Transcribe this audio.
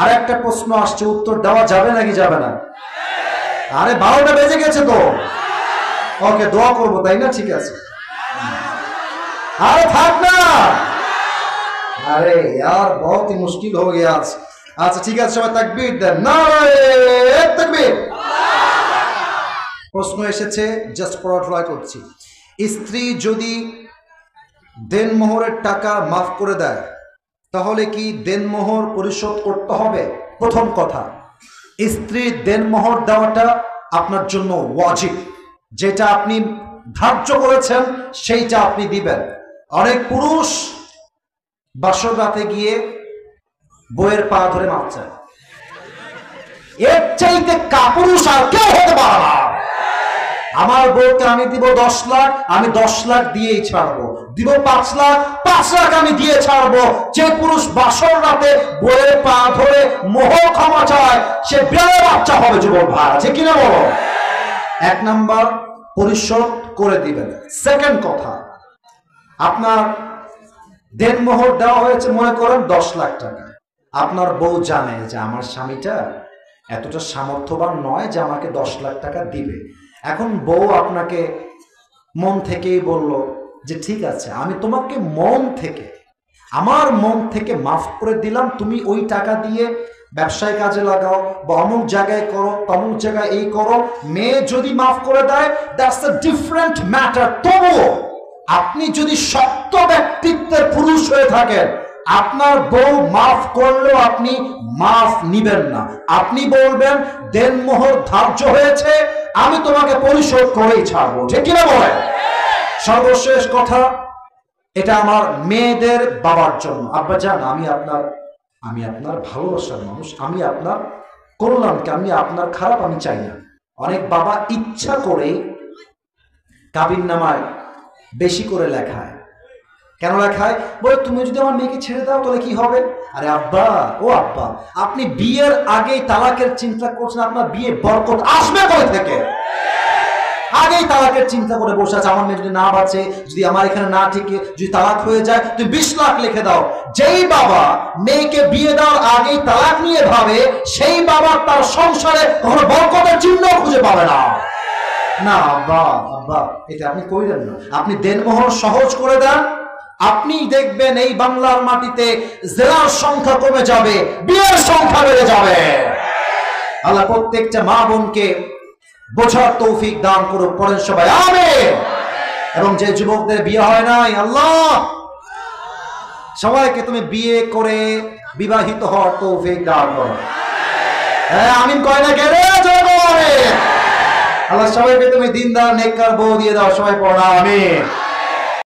আর একটা প্রশ্ন আসছে, উত্তর দেওয়া যাবে নাকি যাবে না? আরে 12টা বেজে গেছে তো। ওকে, দোয়া করবো তাই না? ঠিক আছে, আরে থাক না, আরে यार बहुत ही मुश्किल हो गया आज। আচ্ছা ঠিক আছে, সবাই তাকবীর দেন, নারে তাকবীর। প্রশ্ন এসেছে, জাস্ট পড়া ট্রাই করছি। স্ত্রী যদি দেনমোহরের টাকা মাফ করে দেয় তাহলে কি দেনমোহর পরিশোধ করতে হবে? প্রথম কথা, স্ত্রীর দেনমোহর দেওয়াটা আপনার জন্য ওয়াজিব। যেটা আপনি ধার্য করেছেন সেইটা আপনি দিবেন। অনেক পুরুষ বাসর রাতে গিয়ে বইয়ের পা ধরে মাপ চায়, এর চাইতে কাপুরুষ আর কেউ হতে পারে না। আমার বউকে আমি দিব 10 লাখ, আমি 10 লাখ দিয়েই ছাড়বো। দিব 5 লাখ, 5 লাখ আমি দিয়ে ছাড়বো। যে পুরুষ বাসর রাতে বইয়ের পা ধরে মোহ ক্ষমা চায় সে বিড়ালের বাচ্চা হবে। যুবক ভাই, আছে কিনা বলো? 1 নাম্বার, পরিশোধ করে দিবেন। সেকেন্ড কথা, আপনার দেনমোহর দেওয়া হয়েছে মনে করেন 10 লাখ টাকা। আপনার বউ জানে যে আমার স্বামীটা এতটা সামর্থ্যবান নয় যে আমাকে 10 লাখ টাকা দিবে। এখন বউ আপনাকে মন থেকেই বলল যে ঠিক আছে, আমি তোমাকে আমার মন থেকে মাফ করে দিলাম, তুমি ওই টাকা দিয়ে ব্যবসায় কাজে লাগাও বা অমুক জায়গায় করো, তমুক জায়গায় এই করো। মেয়ে যদি মাফ করে দেয়, দ্যাটস আ ডিফারেন্ট ম্যাটার। তবুও আপনি যদি শক্ত ব্যক্তিত্বের পুরুষ হয়ে থাকেন, আপনার বউ মাফ করলেও আপনি মাফ নিবেন না। আপনি বলবেন দেনমোহর ধার্য হয়েছে, আমি তোমাকে পরিশোধ করেই ছাড়বো। ঠিক কিনা বলেন? সর্বশেষ কথা, এটা আমার মেয়েদের বাবার জন্য। আব্বা জান, আমি আপনার ভালোবাসার মানুষ, আমি আপনার কল্যাণকে, আমি আপনার খারাপ আমি চাই না। অনেক বাবা ইচ্ছা করে কাবিননামায় বেশি করে লেখায়। কেন লেখায়? বলে তুমি যদি আমার মেয়েকে ছেড়ে দাও তাহলে কি হবে? আরে আব্বা, ও আব্বা, আপনি বিয়ের আগেই তালাকের চিন্তা করছেন, আপনার বিয়ে বরকত আসবে কোথা থেকে? আগেই তালাকের চিন্তা করে বসে আছে, আমার মেয়ে যদি না বাঁচে, যদি আমার এখানে না টিকে, যদি তালাক হয়ে যায়, তুমি 20 লাখ লিখে দাও। যেই বাবা মেয়েকে বিয়ে দেওয়ার আগেই তালাক নিয়ে ভাবে, সেই বাবা তার সংসারে কখনো বরকতের চিহ্ন খুঁজে পাবে না। না আব্বা, আব্বা, এটা আপনি কইলেন না। আপনি দেনমোহর সহজ করে দেন, আপনি দেখবেন এই বাংলার মাটিতে জেনার সংখ্যা কমে যাবে, বিয়ের সংখ্যা বেড়ে যাবে। আল্লাহ প্রত্যেকটা মা বোনকে বোঝার তৌফিক দান করুক। পড়েন সবাই আমিন। এবং যে যুবকদের বিয়ে হয় নাই, আল্লাহ সবাইকে তুমি বিয়ে করে বিবাহিত হওয়ার তৌফিক দান করো। হ্যাঁ আমিন কয় না গেলে জয়। আল্লাহ সবাইকে তুমি দিনদার নেককার বউ দিয়ে দাও। সবাই পড়া আমিন।